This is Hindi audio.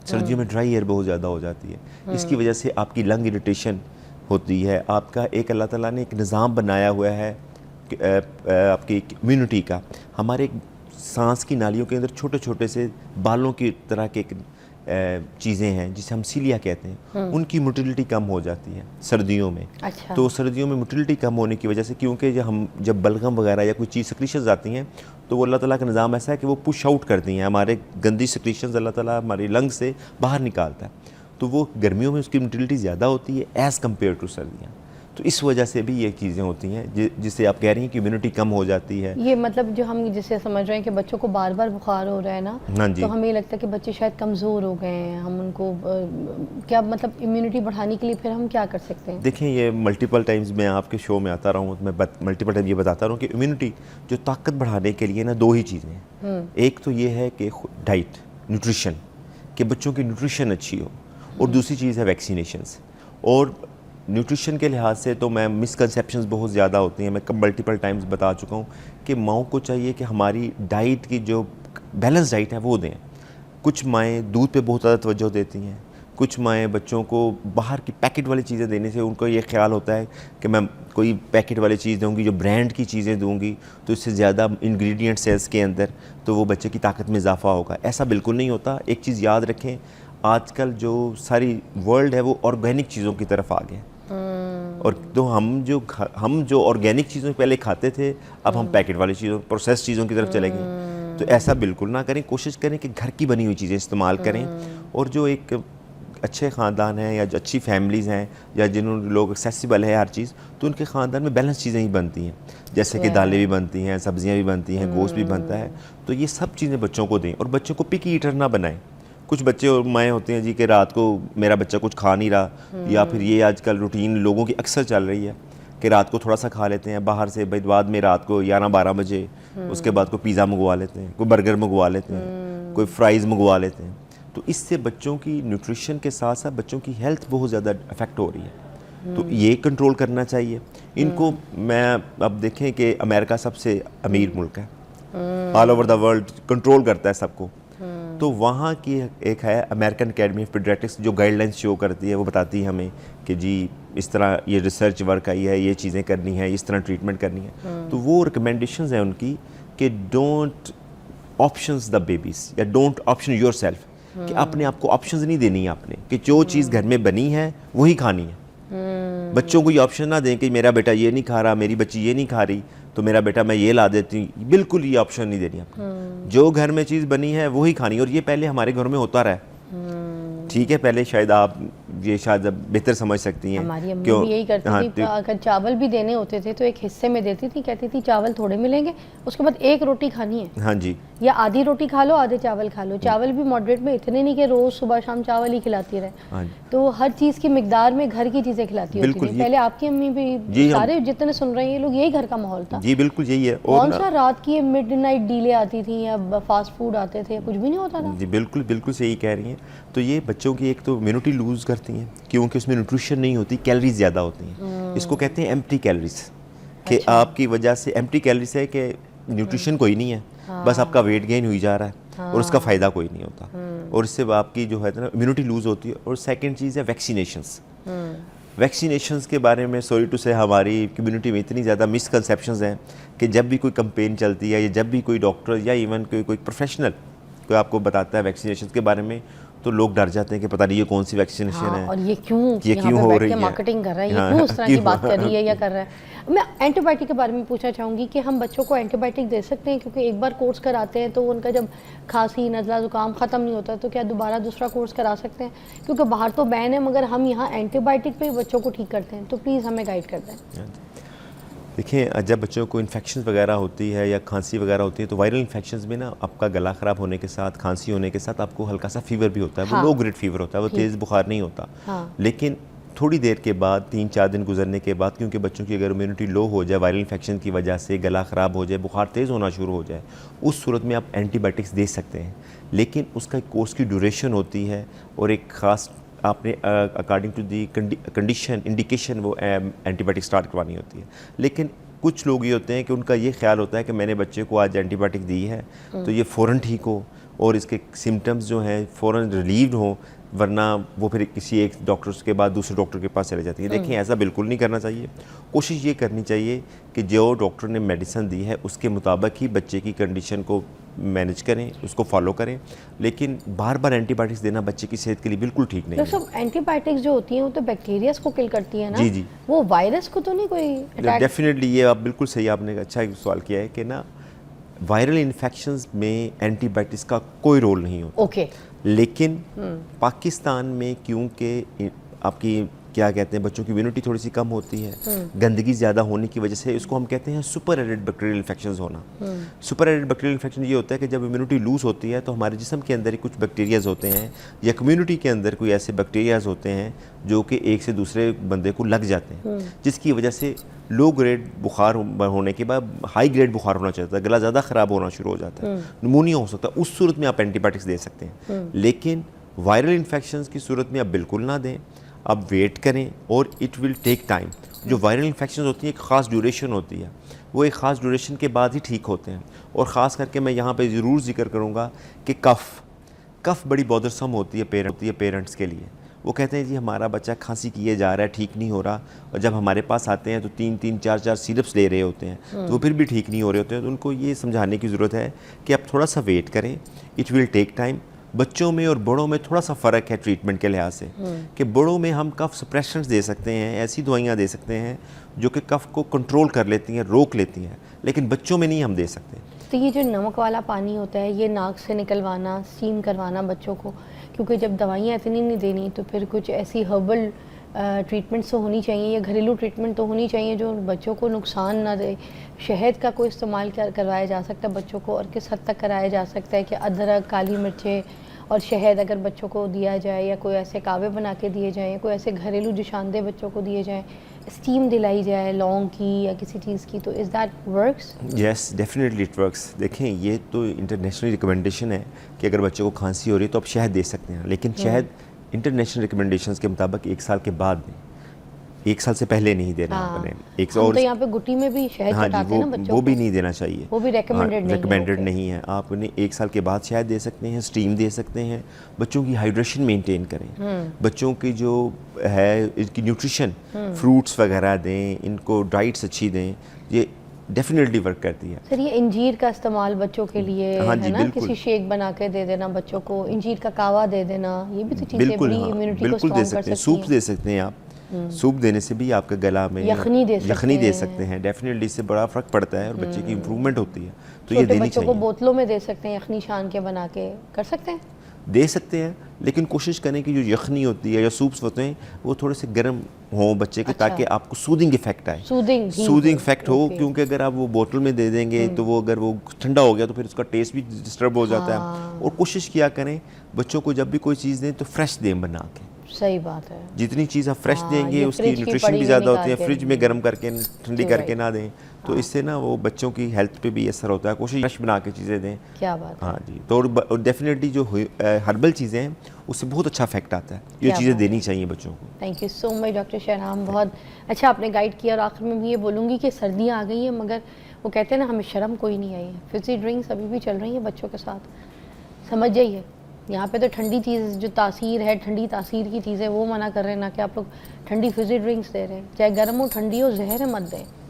सर्दियों में ड्राई एयर बहुत ज़्यादा हो जाती है। इसकी वजह से आपकी लंग इरिटेशन होती है। आपका एक अल्लाह ताला ने एक निज़ाम बनाया हुआ है आपकी इम्यूनिटी का। हमारे सांस की नालियों के अंदर छोटे छोटे से बालों की तरह के चीज़ें हैं जिसे हम सीलिया कहते हैं, उनकी मोटिलिटी कम हो जाती है सर्दियों में। अच्छा। तो सर्दियों में मोटिलिटी कम होने की वजह से, क्योंकि जब बलगम वगैरह या कोई चीज़ सिक्रीशंस आती हैं तो वो अल्लाह ताला का निज़ाम ऐसा है कि वो पुश आउट करती हैं, हमारे गंदी सिक्रीशंस अल्लाह ताला हमारी लंग से बाहर निकालता है। तो वो गर्मियों में उसकी मोटिलिटी ज़्यादा होती है एज़ कम्पेयर टू सर्दियाँ। तो इस वजह से भी ये चीज़ें होती हैं जिससे आप कह रही हैं कि इम्यूनिटी कम हो जाती है। ये मतलब जो हम जिसे समझ रहे हैं कि बच्चों को बार बार बुखार हो रहा है ना, हाँ जी। तो हमें लगता है कि बच्चे शायद कमज़ोर हो गए हैं, हम उनको क्या मतलब इम्यूनिटी बढ़ाने के लिए फिर हम क्या कर सकते हैं? देखें, ये मल्टीपल टाइम्स मैं आपके शो में आता रहा हूँ, मैं मल्टीपल टाइम ये बताता रहा हूँ कि इम्यूनिटी जो ताकत बढ़ाने के लिए ना 2 ही चीज़ें हैं। एक तो ये है कि डाइट, न्यूट्रिशन, कि बच्चों की न्यूट्रिशन अच्छी हो, और दूसरी चीज़ है वैक्सीनेशंस। और न्यूट्रिशन के लिहाज से तो मैं मिसकंसेप्शंस बहुत ज़्यादा होती हैं, मैं मल्टीपल टाइम्स बता चुका हूँ कि माओं को चाहिए कि हमारी डाइट की जो बैलेंस डाइट है वो दें। कुछ माएँ दूध पे बहुत ज़्यादा तवज्जो देती हैं, कुछ माएँ बच्चों को बाहर की पैकेट वाली चीज़ें देने से उनको ये ख्याल होता है कि मैं कोई पैकेट वाली चीज़ दूंगी, जो ब्रांड की चीज़ें दूंगी तो इससे ज़्यादा इंग्रेडिएंट्स है इसके अंदर, तो वो बच्चे की ताकत में इजाफा होगा। ऐसा बिल्कुल नहीं होता। एक चीज़ याद रखें, आजकल जो सारी वर्ल्ड है वो ऑर्गेनिक चीज़ों की तरफ आ गया, और तो हम जो ऑर्गेनिक चीज़ों पहले खाते थे, अब हम पैकेट वाली चीज़ों, प्रोसेस चीज़ों की तरफ चले गए। तो ऐसा बिल्कुल ना करें, कोशिश करें कि घर की बनी हुई चीज़ें इस्तेमाल करें। और जो एक अच्छे ख़ानदान हैं या जो अच्छी फैमिलीज़ हैं या जिन्होंने लोग एक्सेसिबल है हर चीज़, तो उनके ख़ानदान में बैलेंस चीज़ें ही बनती हैं, जैसे कि दालें भी बनती हैं, सब्ज़ियाँ भी बनती हैं, गोश्त भी बनता है। तो ये सब चीज़ें बच्चों को दें, और बच्चों को पिकी ईटर ना बनाएं। कुछ बच्चे और माएँ होते हैं जी कि रात को मेरा बच्चा कुछ खा नहीं रहा, या फिर ये आजकल रूटीन लोगों की अक्सर चल रही है कि रात को थोड़ा सा खा लेते हैं बाहर से, बाद में रात को 11-12 बजे उसके बाद कोई पिज़्ज़ा मंगवा लेते हैं, कोई बर्गर मंगवा लेते हैं, कोई फ्राइज़ मंगवा लेते हैं। तो इससे बच्चों की न्यूट्रिशन के साथ साथ बच्चों की हेल्थ बहुत ज़्यादा अफेक्ट हो रही है। तो ये कंट्रोल करना चाहिए इनको। मैं अब देखें कि अमेरिका सबसे अमीर मुल्क है, all over the world control करता है सबको। तो वहाँ की एक है अमेरिकन एकेडमी ऑफ पीडियाट्रिक्स, जो गाइडलाइंस शो करती है, वो बताती है हमें कि जी इस तरह ये रिसर्च वर्क आई है, ये चीज़ें करनी है, इस तरह ट्रीटमेंट करनी है। तो वो रिकमेंडेशंस हैं उनकी कि डोंट ऑप्शंस द बेबीज़, या डोंट ऑप्शन योर सेल्फ, कि अपने आप को ऑप्शंस नहीं देनी है आपने, कि जो चीज़ घर में बनी है वही खानी है। बच्चों को ये ऑप्शन ना दें कि मेरा बेटा ये नहीं खा रहा, मेरी बच्ची ये नहीं खा रही, तो मेरा बेटा मैं ये ला देती हूँ। बिल्कुल ये ऑप्शन नहीं देनी आपको। जो घर में चीज़ बनी है वही खानी है। और ये पहले हमारे घर में होता रहा, ठीक है, पहले शायद आप ये शायद बेहतर समझ सकती हैं। हमारी अम्मी भी यही करती थी, अगर चावल भी देने होते थे तो एक हिस्से में देती थी, कहती थी चावल थोड़े मिलेंगे, उसके बाद एक रोटी खानी है। हाँ जी। या आधी रोटी खा लो, आधे चावल खा लो। चावल भी मॉडरेट में, इतने नहीं कि रोज सुबह शाम चावल ही खिलाती रहे। हाँ। तो हर चीज़ की मिकदार में घर की चीज़ें खिलाती होती थी पहले। आपकी अम्मी भी, सारे जितने सुन रहे हैं ये लोग, यही घर का माहौल था। जी बिल्कुल यही है। कौन सा रात की मिडनाइट डीले आती थी या फास्ट फूड आते थे, कुछ भी नहीं होता था। जी बिल्कुल बिल्कुल सही कह रही हैं। तो ये बच्चों की एक तो इम्यूनिटी लूज़ करती हैं, क्योंकि उसमें न्यूट्रिशन नहीं होती, कैलोरीज ज़्यादा होती हैं। इसको कहते हैं एम्प्टी कैलोरीज, कि आपकी वजह से एम्प्टी कैलोरीज है कि न्यूट्रिशन कोई नहीं है, बस आपका वेट गेन हुई जा रहा है और उसका फ़ायदा कोई नहीं होता, और इससे आपकी जो है ना इम्यूनिटी लूज़ होती है। और सेकंड चीज़ है वैक्सीनेशंस। वैक्सीनेशंस के बारे में सॉरी टू से हमारी कम्युनिटी में इतनी ज़्यादा मिसकंसेप्शंस हैं कि जब भी कोई कैंपेन चलती है या जब भी कोई डॉक्टर या इवन कोई प्रोफेशनल कोई आपको बताता है वैक्सीनेशन के बारे में, तो लोग डर जाते हैं कि पता नहीं ये कौन सी वैक्सीनेशन है, और ये क्यों हो रही है, मार्केटिंग कर रहा है, ये क्यों उस तरह की बात कर रही है या कर रहा है। मैं एंटीबायोटिक के बारे में पूछना चाहूँगी कि हम बच्चों को एंटीबायोटिक दे सकते हैं, क्योंकि एक बार कोर्स कराते हैं तो उनका जब खांसी नज़ला ज़ुकाम ख़त्म नहीं होता तो क्या दोबारा दूसरा कोर्स करा सकते हैं? क्योंकि बाहर तो बैन है, मगर हम यहाँ एंटीबायोटिक पे बच्चों को ठीक करते हैं, तो प्लीज़ हमें गाइड कर दें। देखिए, जब बच्चों को इन्फेक्शन वगैरह होती है या खांसी वगैरह होती है, तो वायरल इन्फेक्शंस में ना आपका गला ख़राब होने के साथ, खांसी होने के साथ आपको हल्का सा फीवर भी होता है। वो लो ग्रेड फीवर होता है, वो तेज़ बुखार नहीं होता। लेकिन थोड़ी देर के बाद, 3-4 दिन गुजरने के बाद, क्योंकि बच्चों की अगर इम्यूनिटी लो हो जाए वायरल इन्फेक्शन की वजह से, गला ख़राब हो जाए, बुखार तेज़ होना शुरू हो जाए, उस सूरत में आप एंटीबायोटिक्स दे सकते हैं। लेकिन उसका एक कोर्स की ड्यूरेशन होती है और एक ख़ास आपने according to the condition indication वो एंटीबायोटिक स्टार्ट करवानी होती है। लेकिन कुछ लोग ये होते हैं कि उनका ये ख्याल होता है कि मैंने बच्चे को आज एंटीबायोटिक दी है तो ये फ़ौरन ठीक हो, और इसके सिम्टम्स जो हैं फ़ौरन रिलीव्ड हों, वरना वो फिर किसी एक डॉक्टर के बाद दूसरे डॉक्टर के पास चले जाती है। देखिए ऐसा बिल्कुल नहीं करना चाहिए। कोशिश ये करनी चाहिए कि जो डॉक्टर ने मेडिसिन दी है उसके मुताबिक ही बच्चे की कंडीशन को मैनेज करें, उसको फॉलो करें, लेकिन बार बार एंटीबायोटिक्स देना बच्चे की सेहत के लिए बिल्कुल ठीक नहीं है। सब एंटीबायोटिक्स जो होती हैं वो तो बैक्टीरियाज को किल करती है ना? जी जी, वो वायरस को तो नहीं कोई अटैक? डेफिनेटली ये आप बिल्कुल सही, आपने अच्छा एक सवाल किया है कि ना वायरल इन्फेक्शंस में एंटीबायोटिक्स का कोई रोल नहीं होता। ओके। लेकिन पाकिस्तान में क्योंकि आपकी क्या कहते हैं बच्चों की इम्यूनिटी थोड़ी सी कम होती है, गंदगी ज़्यादा होने की वजह से इसको हम कहते हैं सुपर एडेड बैक्टीरियल इन्फेक्शंस होना। सुपर एडेड बैक्टीरियल इन्फेक्शन ये होता है कि जब इम्यूनिटी लूज होती है तो हमारे जिस्म के अंदर ही कुछ बैक्टीरियाज होते हैं या कम्युनिटी के अंदर कोई ऐसे बैक्टीरियाज होते हैं जो कि एक से दूसरे बंदे को लग जाते हैं, जिसकी वजह से लो ग्रेड बुखार होने के बाद हाई ग्रेड बुखार होना चाहता है, गला ज़्यादा ख़राब होना शुरू हो जाता है, निमोनिया हो सकता है। उस सूरत में आप एंटीबायोटिक्स दे सकते हैं, लेकिन वायरल इन्फेक्शंस की सूरत में आप बिल्कुल ना दें। आप वेट करें और इट विल टेक टाइम। जो वायरल इन्फेक्शंस होती हैं एक ख़ास ड्यूरेशन होती है, वो एक ख़ास ड्यूरेशन के बाद ही ठीक होते हैं। और ख़ास करके मैं यहाँ पे ज़रूर जिक्र करूँगा कि कफ़ बड़ी बॉदरसम होती है पेरेंट्स के लिए। वो कहते हैं जी हमारा बच्चा खांसी किए जा रहा है, ठीक नहीं हो रहा, और जब हमारे पास आते हैं तो 3-3 4-4 सिरप्स ले रहे होते हैं, तो वो फिर भी ठीक नहीं हो रहे होते हैं। तो उनको ये समझाने की ज़रूरत है कि आप थोड़ा सा वेट करें, इट विल टेक टाइम। बच्चों में और बड़ों में थोड़ा सा फ़र्क है ट्रीटमेंट के लिहाज से, कि बड़ों में हम कफ सप्रेशंस दे सकते हैं, ऐसी दवाइयाँ दे सकते हैं जो कि कफ को कंट्रोल कर लेती हैं, रोक लेती हैं, लेकिन बच्चों में नहीं हम दे सकते। तो ये जो नमक वाला पानी होता है, ये नाक से निकलवाना, स्टीम करवाना बच्चों को, क्योंकि जब दवाइयाँ इतनी नहीं देनी तो फिर कुछ ऐसी हर्बल ट्रीटमेंट्स तो होनी चाहिए या घरेलू ट्रीटमेंट तो होनी चाहिए जो बच्चों को नुकसान ना दे। शहद का कोई इस्तेमाल करवाया जा सकता है बच्चों को, और किस हद तक कराया जा सकता है कि अदरक, काली मिर्चें और शहद अगर बच्चों को दिया जाए, या कोई ऐसे कावे बना के दिए जाएँ, या कोई ऐसे घरेलू जुशानदे बच्चों को दिए जाएँ, स्टीम दिलाई जाए लौंग की या किसी चीज़ की, तो is that works? Yes, definitely it works. देखें ये तो इंटरनेशनल रिकमेंडेशन है कि अगर बच्चे को खांसी हो रही है तो आप शहद दे सकते हैं, लेकिन शहद इंटरनेशनल रिकमेंडेशंस के मुताबिक 1 साल के बाद दें, 1 साल से पहले नहीं देना आपने। हम तो यहाँ पे गुट्टी में भी शहद चटाते हैं ना बच्चों वो को, भी नहीं देना चाहिए, वो भी रिकमेंडेड नहीं है। आप उन्हें 1 साल के बाद शहद दे सकते हैं, स्टीम दे सकते हैं। बच्चों की हाइड्रेशन मेंटेन करें, बच्चों की जो है इनकी न्यूट्रिशन, फ्रूट्स वगैरह दें, इनको डाइट्स अच्छी दें, ये डेफिनेटली वर्क करती है। सर ये इंजीर का इस्तेमाल बच्चों के लिए हाँ है ना, किसी शेक बना के दे देना बच्चों को, इंजीर का कावा दे देना, ये भी तो चीज़ें बड़ी इम्यूनिटी को स्ट्रॉन्ग कर सकती हैं। सूप दे सकते हैं आप, सूप देने से भी आपके गला में यखनी दे सकते हैं, डेफिनेटली इससे बड़ा फ़र्क पड़ता है और बच्चे की इम्प्रूवमेंट होती है। तो ये ये देनी बच्चों चाहिए। को बोतलों में दे सकते हैं, यखनी छान के बना के कर सकते हैं, दे सकते हैं, लेकिन कोशिश करें कि जो यखनी होती है या सूप्स होते हैं वो थोड़े से गर्म हों बच्चे के, ताकि आपको सूदिंग इफेक्ट आए, सूदिंग इफेक्ट हो। क्योंकि अगर आप वो बोतल में दे देंगे तो वो अगर वो ठंडा हो गया तो फिर उसका टेस्ट भी डिस्टर्ब हो जाता है। और कोशिश किया करें बच्चों को जब भी कोई चीज़ दें तो फ्रेश दें बना के। सही बात है, जितनी चीज़ आप फ्रेश देंगे उसकी न्यूट्रिशन भी ज़्यादा होती है। फ्रिज में गर्म करके ठंडी करके ना दें, तो इससे ना वो बच्चों की हेल्थ पे भी असर होता है। कोशिश फ्रेश बना के चीज़ें दें। क्या बात है। हाँ जी, तो डेफिनेटली जो हर्बल चीज़ें हैं उससे बहुत अच्छा इफेक्ट आता है, ये चीज़ें देनी चाहिए बच्चों को। Thank you so much doctor Shahram, बहुत अच्छा आपने गाइड किया। और आखिर में भी ये बोलूँगी कि सर्दियाँ आ गई हैं, मगर वो कहते हैं ना हमें शर्म कोई नहीं आई है। फिजी ड्रिंक्स अभी भी चल रही हैं बच्चों के साथ, समझ जाइए। यहाँ पे तो ठंडी चीज़ जो तासीर है, ठंडी तासीर की चीज़ें वो मना कर रहे हैं ना कि आप लोग ठंडी फिजी ड्रिंक्स दे रहे हैं। चाहे गर्म हो ठंडी हो, जहर है मत दें।